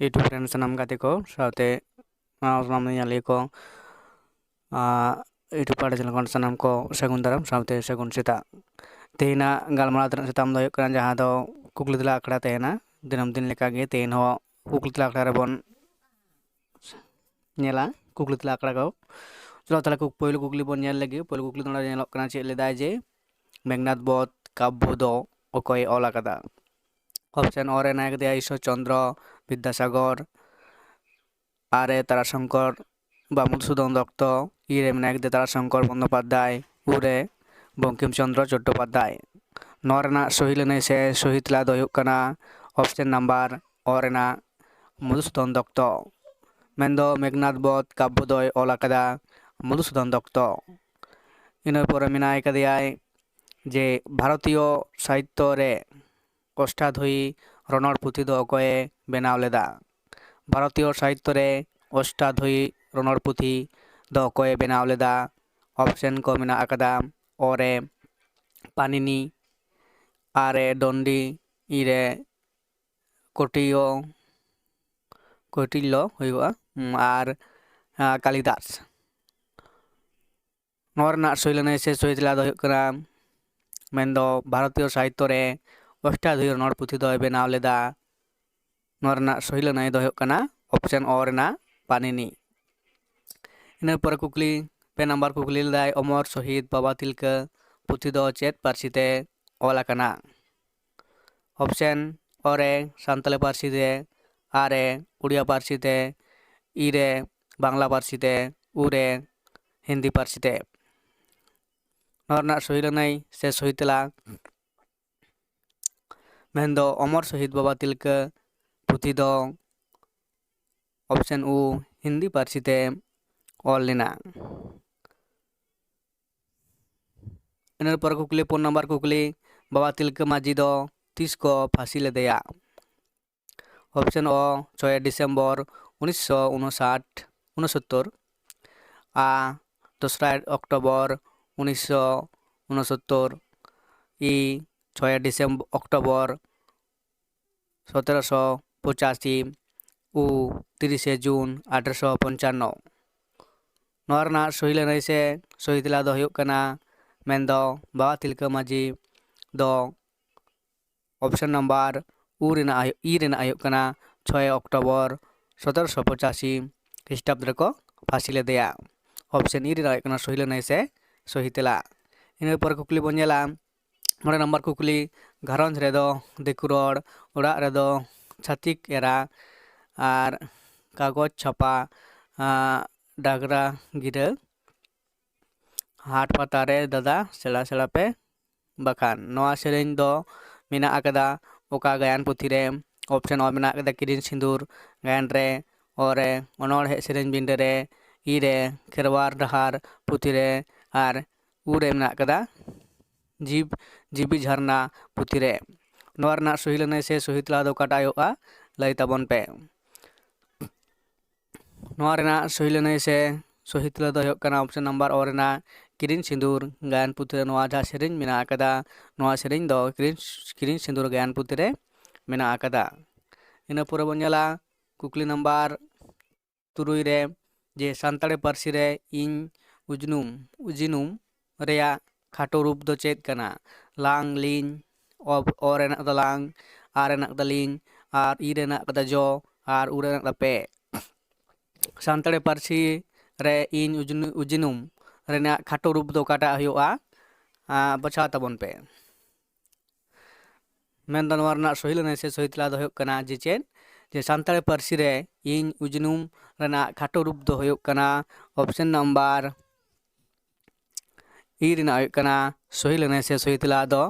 YouTube ren sanam gate ko saute sanam nyali ko YouTube pada channel kon sanam ko sagun daram saute sagun seta tehina galmara tan setam do kan jaha do kukli dila akda tehna dinam din leka ge ten ho kukli dila akda rebon nyela kukli dila akda ko chalo tala kuk poilu kukli bon nyel lagi poilu kukli dona nyelok kana che le dai je Meghnad বধ কাব্যদ ওকয় অলাকাদা option অরে নায়ক দেয়া ঈশ্বরচন্দ্র বিদ্যাসাগর আরে তারাশঙ্কর বা মধুসূদন দত্ত ইরে নায়ক দে তারাশঙ্কর বন্দ্যোপাধ্যায় উরে বঙ্কিমচন্দ্র চট্টোপাধ্যায় নরেনা সহিলেনে সে শহীদলা দয়ুক কানা option number অরেনা Madhusudan Dutta মেন্দ Meghnad বধ কাব্যদয় অলাকাদা মধুসূদন দত্ত ইনা পরে মিনায় কাদিয়ায় যে ভারতীয় সাহিত্য রে অষ্টাধ্যায়ী রণর পুঁথি দ অকয়ে বেনাও লেদা ভারতীয় সাহিত্য রে অষ্টাধ্যায়ী রণর পুঁথি দ অকয়ে বেনাও লেদা অপশন ক মেনা আকাদা অরে পানিনি আরে দন্ডি ইরে কটিয় কটিল্য হইবা আর কালিদাস নরনা শৈলনে সে শহীদলা দ করা মেন্দো ভারতীয় সাহিত্য রে অষ্টাধ্যায়ী রণর পুঁথি দ বেনাও লেদা নরনা শৈলনে দ কনা অপশন অ রেনা পানিনি ᱤᱱᱟᱹ ᱯᱚᱨᱮ ᱠᱩᱠᱞᱤ ᱯᱮ ᱱᱟᱢᱵᱟᱨ ᱠᱩᱠᱞᱤ ᱞᱮᱫᱟᱭ ᱚᱢᱚᱨ ᱥᱚᱦᱤᱫ ᱵᱟᱵᱟ ᱛᱤᱞᱠᱟᱹ ᱯᱩᱛᱷᱤ ᱫᱚ ᱪᱮᱫ ᱯᱟᱹᱨᱥᱤ ᱛᱮ ᱚᱞ ᱟᱠᱟᱱᱟ ᱚᱯᱥᱮᱱ ᱚᱨᱮ ᱥᱟᱱᱛᱟᱲᱤ ᱯᱟᱹᱨᱥᱤ ᱛᱮ ᱟᱨᱮ ᱩᱲᱤᱭᱟ ᱯᱟᱹᱨᱥᱤ ᱛᱮ ᱤᱨᱮ ᱵᱟᱝᱞᱟ ᱯᱟᱹᱨᱥᱤ ᱛᱮ ᱩᱨᱮ ᱦᱤᱱᱫᱤ ᱯᱟᱹᱨᱥᱤ ᱛᱮ ᱱᱚᱣᱟ ᱨᱮᱱᱟᱜ ᱥᱚᱦᱤ ᱞᱟᱹᱱᱟᱹᱭ ᱥᱮ ᱥᱚᱦᱤ ᱛᱮᱞᱟ ᱢᱮᱱᱫᱚ ᱚᱢᱚᱨ ᱥᱚᱦᱤᱫ ᱵᱟᱵᱟ ᱛᱤᱞᱠᱟᱹ ᱯᱩᱛᱷᱤ ᱫᱚ ᱚᱯᱥᱮᱱ ᱩ ᱦᱤᱱᱫᱤ ᱯᱟᱹᱨᱥᱤ ᱛᱮ ᱚᱞ ᱞᱮᱱᱟ ᱤᱱᱟᱹ ᱯᱚᱨ ᱠᱩᱠᱞᱤ 4 ᱱᱟᱢᱵᱟᱨ ᱠᱩᱠᱞᱤ ᱵᱟᱵᱟ ᱛᱤᱞᱠᱟᱹ ᱢᱟᱹᱡᱷᱤ ᱫᱚ ᱛᱤᱥ ᱠᱚ ᱯᱷᱟᱹᱥᱤ ᱞᱮᱫᱮᱭᱟ অপশন অ 6 ডিসেম্বর 1969 আ 2 অক্টোবর 1969 ই 6 অক্টোবর 1785 উ 30 জুন 1855 ᱱᱚᱣᱟ ᱨᱮᱱᱟᱜ ᱥᱚᱦᱤ ᱞᱟᱹᱱᱟᱹᱭ ᱥᱮ ᱥᱚᱦᱤ ᱛᱮᱞᱟ ᱫᱚ ᱦᱩᱭᱩᱜ ᱠᱟᱱᱟ ᱢᱮᱱᱫᱚ ᱵᱟᱵᱟ ᱛᱤᱞᱠᱟᱹ ᱢᱟᱹᱡᱷᱤ ᱫᱚ ᱚᱯᱥᱚᱱ ᱱᱟম্ᱵᱟᱨ ই ᱨᱮᱱᱟᱜ ᱦᱩᱭᱩᱜ ᱠᱟᱱᱟ 6 অক্টোবর 1785 খ্রিস্টাব্দ ᱨᱮᱠᱚ ᱯᱷᱟᱹᱥᱤ ᱞᱮᱫᱮᱭᱟ অপশন ই ᱨᱮᱱᱟᱜ ᱦᱩᱭᱩᱜ ᱠᱟᱱᱟ ᱥᱚᱦᱤ ᱞᱟᱹᱱᱟᱹᱭ ᱥᱮ ᱥᱚᱦᱤ ᱛᱮᱞᱟ ᱤᱱᱟᱹ ᱯᱚᱨ ᱠᱩᱠᱞᱤ ᱵᱚᱱ ᱧᱮᱞᱟ 9 ᱱᱟᱢᱵᱟᱨ ᱠᱩᱠᱞᱤ ᱜᱷᱟᱨᱚᱸᱡᱽ ᱨᱮᱫᱚ ᱫᱤᱠᱩ ᱨᱚᱲ ᱚᱲᱟᱜ ᱨᱮᱫᱚ ᱪᱷᱟᱹᱛᱤᱠ ᱮᱨᱟ ᱟᱨ ᱠᱟᱜᱚᱡᱽ ᱪᱷᱟᱯᱟ ᱰᱟᱜᱽᱨᱟ ᱜᱤᱨᱟᱹ ᱦᱟᱴ ᱯᱟᱛᱟ ᱨᱮ ᱫᱟᱫᱟ ᱥᱮᱬᱟ ᱥᱮᱬᱟ ᱯᱮ ᱵᱟᱠᱷᱟᱱ ᱱᱚᱣᱟ ᱥᱮᱨᱮᱧ ᱫᱚ ᱢᱮᱱᱟᱜ ᱟᱠᱟᱫᱟ ᱚᱠᱟ ᱜᱟᱭᱟᱱ ᱯᱩᱛᱷᱤ ᱨᱮ ᱚᱯᱥᱚᱱ ᱚ ᱢᱮᱱᱟᱜ ᱟᱠᱟᱫᱟ ᱠᱤᱨᱤᱧ ᱥᱤᱸᱫᱩᱨ ᱜᱟᱭᱟᱱ ᱨᱮ ᱚᱨᱮ ᱚᱱᱚᱬᱦᱮ ᱥᱮᱨᱮᱧ ᱵᱤᱱᱰᱟᱹ ᱨᱮ ᱤ ᱨᱮ ᱠᱷᱮᱨᱣᱟᱲ ᱰᱟᱦᱟᱨ ᱯᱩᱛᱷᱤ ᱨᱮ ᱟᱨ ᱩ ᱨᱮ ᱢᱮᱱᱟᱜ ᱟᱠᱟᱫᱟ ᱡᱤᱵᱤ ᱡᱷᱟᱨᱱᱟ ᱯᱩᱛᱷᱤ ᱨᱮ ᱱᱚᱣᱟ ᱨᱮᱱᱟᱜ ᱥᱚᱦᱤ ᱞᱟᱹᱱᱟᱹᱭ ᱥᱮ ᱥᱚᱦᱤ ᱛᱮᱞᱟ ᱫᱚ ᱚᱠᱟᱴᱟᱜ ᱦᱩᱭᱩᱜᱼᱟ ᱞᱟᱹᱭ ᱛᱟᱵᱚᱱ ᱯᱮ ᱱᱚᱣᱟ ᱨᱮᱱᱟᱜ ᱥᱚᱦᱤ ᱞᱟᱹᱱᱟᱹᱭ ᱥᱮ ᱥᱚᱦᱤ ᱛᱮᱞᱟ ᱫᱚ ᱦᱩᱭᱩᱜ ᱠᱟᱱᱟ ᱚᱯᱥᱚᱱ ᱱᱟᱢᱵᱟᱨ ᱚ ᱨᱮᱱᱟᱜ ᱠᱤᱨᱤᱧ ᱥᱤᱸᱫᱩᱨ ᱜᱟᱭᱟᱱ ᱯᱩᱛᱷᱤ ᱨᱮ ᱱᱚᱣᱟ ᱡᱟᱦᱟᱸ ᱥᱮᱨᱮᱧ ᱢᱮᱱᱟᱜ ᱟᱠᱟᱫᱟ ᱱᱚᱣᱟ ᱥᱮᱨᱮᱧ ᱫᱚ ᱠᱤᱨᱤᱧ ᱥᱤᱸᱫᱩᱨ ᱜᱟᱭᱟᱱ ᱯᱩᱛᱷᱤ ᱨᱮ ᱢᱮᱱᱟᱜ ᱟᱠᱟᱫᱟ ᱤᱱᱟᱹ ᱯᱚᱨᱮ ᱵᱚᱱ ᱧᱮᱞᱟ ᱠᱩᱠᱞᱤ ᱱᱟᱢᱵᱟᱨ 3 ᱨᱮ ᱡᱮ ᱥᱟᱱᱛᱟᱲᱤ ᱯᱟᱹᱨᱥᱤ ᱨᱮ ᱤᱧ ᱩᱡᱤᱱᱩᱢ ᱨᱮᱭᱟᱜ ᱠᱷᱟᱴᱚ ᱨᱩᱯ ᱫᱚ ᱪᱮᱫ ᱠᱟᱱᱟ ᱞᱟᱝ ᱞᱤᱧ ᱚ ᱨᱮᱱᱟᱜ ᱫᱚ ᱞᱟᱝ ᱟ ᱨᱮᱱᱟᱜ ᱫᱚ ᱞᱤᱧ ᱟᱨ ᱤ ᱨᱮᱱᱟᱜ ᱫᱚ ᱡᱚ ᱟᱨ ᱩ ᱨᱮᱱᱟᱜ ᱫᱚ ᱯᱮ ᱥᱟᱱᱛᱟᱲᱤ ᱯᱟᱹᱨᱥᱤ ᱨᱮ ᱤᱧ ᱩᱡᱤᱱᱩᱢ ᱨᱮᱱᱟᱜ ᱠᱷᱟᱴᱚ ᱨᱩᱯ ᱫᱚ ᱚᱠᱟᱴᱟᱜ ᱦᱩᱭᱩᱜᱼᱟ ᱵᱟᱪᱷᱟᱣ ᱛᱟᱵᱚᱱ ᱯᱮ ᱢᱮᱱᱫᱚ ᱱᱚᱣᱟ ᱨᱮᱱᱟᱜ ᱥᱚᱦᱤ ᱞᱟᱹᱱᱟᱹᱭ ᱥᱮ ᱥᱚᱦᱤ ᱛᱮᱞᱟ ᱫᱚ ᱦᱩᱭᱩᱜ ᱠᱟᱱᱟ ᱡᱮ ᱪᱮᱫ ᱡᱮ ᱥᱟᱱᱛᱟᱲᱤ ᱯᱟᱹᱨᱥᱤ ᱨᱮ ᱤᱧ ᱩᱡᱱᱩᱢ ᱨᱮᱱᱟᱜ ᱠᱷᱟᱴᱚ ᱨᱩᱯ ᱫᱚ ᱦᱩᱭᱩᱜ ᱠᱟᱱᱟ ᱚᱯᱥᱚᱱ ᱱᱟᱢᱵᱟᱨ ই ᱨᱮᱱᱟᱜ ᱦᱩᱭᱩᱜ ᱠᱟᱱᱟ ᱥᱚᱦᱤ ᱞᱟᱹᱱᱟᱹᱭ ᱥᱮ ᱥᱚᱦᱤ ᱛᱮᱞᱟ ᱫᱚ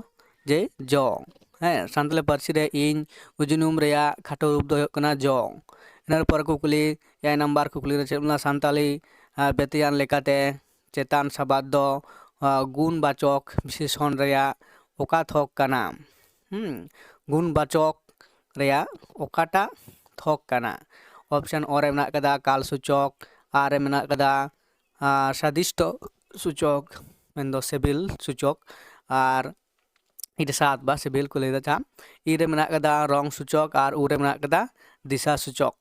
ᱡᱮ ᱡᱚ ᱥᱟᱱᱛᱟᱲᱤ ᱯᱟᱹᱨᱥᱤ ᱨᱮ ᱤᱧ ᱩᱡᱱᱩᱢ ᱨᱮᱭᱟᱜ ᱠᱷᱟᱴᱚ ᱨᱩᱯ ᱫᱚ ᱦᱩᱭᱩᱜ ᱠᱟᱱᱟ ᱡᱚ ᱤᱱᱟᱹ ᱯᱚᱨ ᱠᱩᱠᱞᱤ 6 ᱱᱟᱢᱵᱟᱨ ᱠᱩᱠᱞᱤ ᱨᱮ ᱪᱮᱫ ᱥᱟᱱᱛᱟᱲᱤ ᱵᱮᱛᱤᱭᱟᱱ ᱞᱮᱠᱟᱛᱮ ᱪᱮᱛᱟᱱ ᱥᱟᱵᱟᱫ ᱫᱚ ᱜᱩᱱ ᱵᱟᱪᱚᱠ ᱵᱤশেষণ ᱨᱮᱭᱟᱜ ᱚᱠᱟ ᱛᱷᱚᱠ ᱠᱟᱱᱟ ᱜᱩᱱ ᱵᱟᱪᱚᱠ ᱨᱮᱭᱟᱜ ᱚᱠᱟᱴᱟᱜ ᱛᱷᱚᱠ ᱠᱟᱱᱟ ᱚᱯᱥᱚᱱ ᱚ ᱨᱮ ᱢᱮᱱᱟᱜ ᱟᱠᱟᱫᱟ ᱠᱟᱞ ᱥᱩᱪᱚᱠ ᱟᱨ ᱨᱮ ᱢᱮᱱᱟᱜ ᱟᱠᱟᱫᱟ ᱥᱟᱫᱤᱥᱴᱚ ᱥᱩᱪᱚᱠ ᱢᱮᱱᱫᱚ ᱥᱤᱵᱤᱞ ᱥᱩᱪᱚᱠ ᱟᱨ ᱤᱴ ᱥᱟᱫ ᱵᱟ ᱥᱤᱵᱤᱞ ᱠᱚ ᱞᱟᱹᱭᱫᱟ ᱡᱟᱦᱟᱸ ᱤ ᱨᱮ ᱢᱮᱱᱟᱜ ᱟᱠᱟᱫᱟ ᱨᱚᱝ ᱥᱩᱪᱚᱠ ᱟᱨ ᱩ ᱨᱮ ᱢᱮᱱᱟᱜ ᱟᱠᱟᱫᱟ दिशा सूचक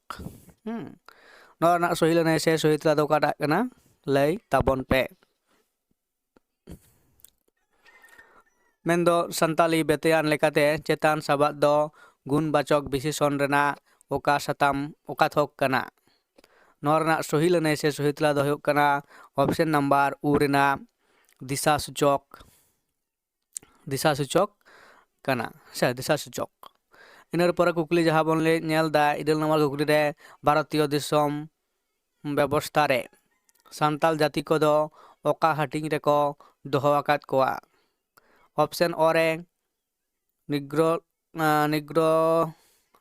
नोआ रना सही लनाय से सही तला दो काटा कना लay ताबन पे मेंदो संताली बेतेयान लेकाते चेतान साबाद दो गुणवाचक विशेषण रेना ओका सताम ओका थोक कना नोआ रना सही लनाय से सही तला दो हुयुक कना ऑप्शन नंबर उ रेना दिशा सूचक कना से दिशा सूचक इनर पर कुकली जहां बन ले नेल दा इडल नंबर कुकली रे भारतीय दिसम व्यवस्था रे सांताल जाति को दो ओका हटिंग रे को दोहो आकात कोआ ऑप्शन और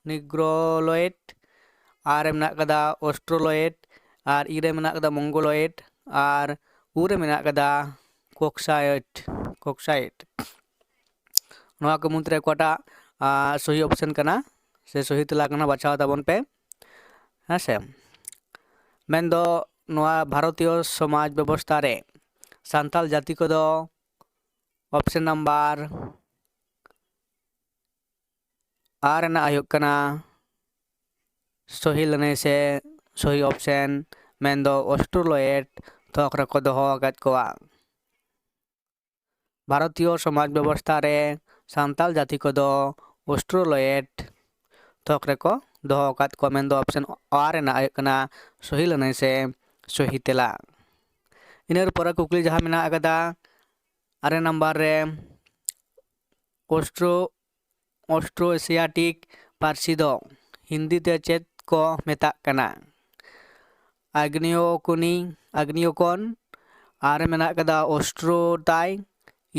निग्रोलोइड आर मेना कदा ऑस्ट्रोलोइड और इरे मेना कदा मंगोलोइड और उरे मेना कदा कोक्साइड नोआ को मुद्रे कोटा सही ऑप्शन कना से सही तला कना बाछाव ताबन पे हाँ से मेंदो नोआ भारतीय समाज व्यवस्था रे सांताल जाति को दो ऑप्शन नंबर आर ना आयुक कना सही लने से सही ऑप्शन मेंदो ऑस्ट्रोलोइड थोक रको दोहो आकात कोआ भारतीय समाज व्यवस्था रे सांताल जाति को दो ऑस्ट्रोलोइड थोक रको दोहो आकात को मेंदो ऑप्शन आर ना आयुक कना सही लने से सही तेला इनर पर कुकली जहां मेना अगदा अरे नंबर रे ऑस्ट्रो एशियाटिक पार्सी दो हिंदी ते चेत को मेता कना आग्नियोकोन आरे मेना कदा ऑस्ट्रोटाई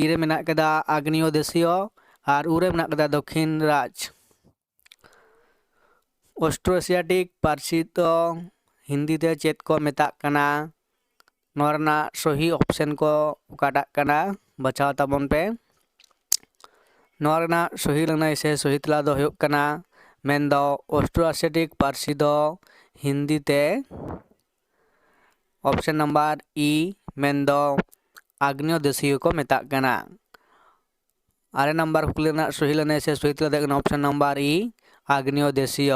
इरे मेना कदा आग्नियो देशियो और उरे मेना कदा दक्षिण राज ऑस्ट्रो एशियाटिक पार्सी दो हिंदी ते चेत को मेता कना नोरना सही ऑप्शन को काटा कना बचाव ताबन पे नोरना सही लनाय से सही तला दो हुयुक कना मेंदो ऑस्ट्रो एशियाटिक पार्सी दो हिंदी ते ऑप्शन नंबर ई मेंदो आग्नेय देशीय को मेता कना आरे नंबर कुकलीना सही लनाय से सही तला दो ऑप्शन नंबर ई आग्नेय देशीय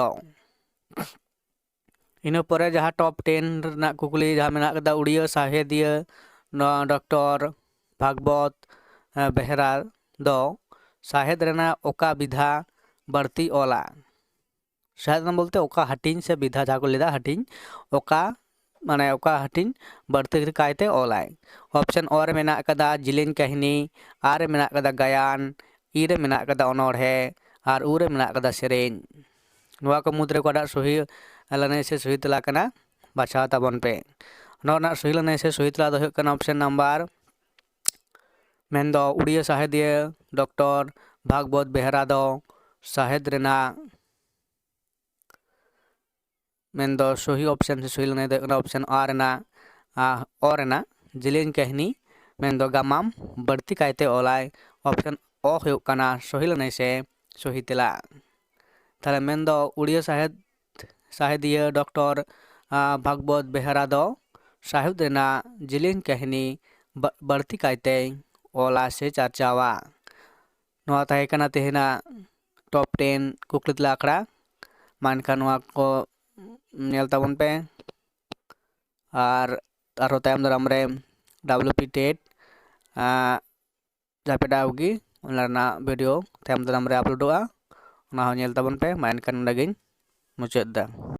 इन परे जहाँ टॉप 10 रना कुकली जहाँ मेना कदा उड़िया साहेदिया डॉक्टर भागवत बेहरा दो साहेद रेना ओका विधा बढ़ती ओला साहेद बोलते ओका हटिंग से विधा जहाँ को लेदा हटिंग ओका माने ओका हटिंग बढ़ती कायते ओलाय ऑप्शन और मेना कदा जिलेन कहनी आर मेना कदा गायन इरे मेना कदा अनोढ़े और उरे मेना कदा सेरेन नोआ को मुद्रे कोडा सही लने से सही तला कना बाछाव ताबन पे नोना सही लने से सही तला दो हुयुक कना ऑप्शन नंबर मेंदो उड़िया साहेदिया डॉक्टर भागवत बेहरा दो साहेद रेना मेंदो सही ऑप्शन से सही लने दो ऑप्शन आर ना और ना जिलेन कहनी मेंदो गामाम बढ़ती कायते ओलाय ऑप्शन ओ हुयुक कना सही लने से सही तला ताले मेंदो उड़िया साहेदिया डॉक्टर भागवत बेहरा दो साहेब रेना जिलेन कहनी बढ़ती कायते ओला से चर्चावा नोआ ताहे कना तेहेना टॉप 10 कुकली तला आकड़ा मानका नोआ को नेल ताबन पे और आरो तायम दाराम रे WP टेट जापे डाउगी उनलाना वीडियो तायम दाराम रे अपलोडोआ उना हो नेल ताबन पे मानका नोंडा गिन मुचाद दा।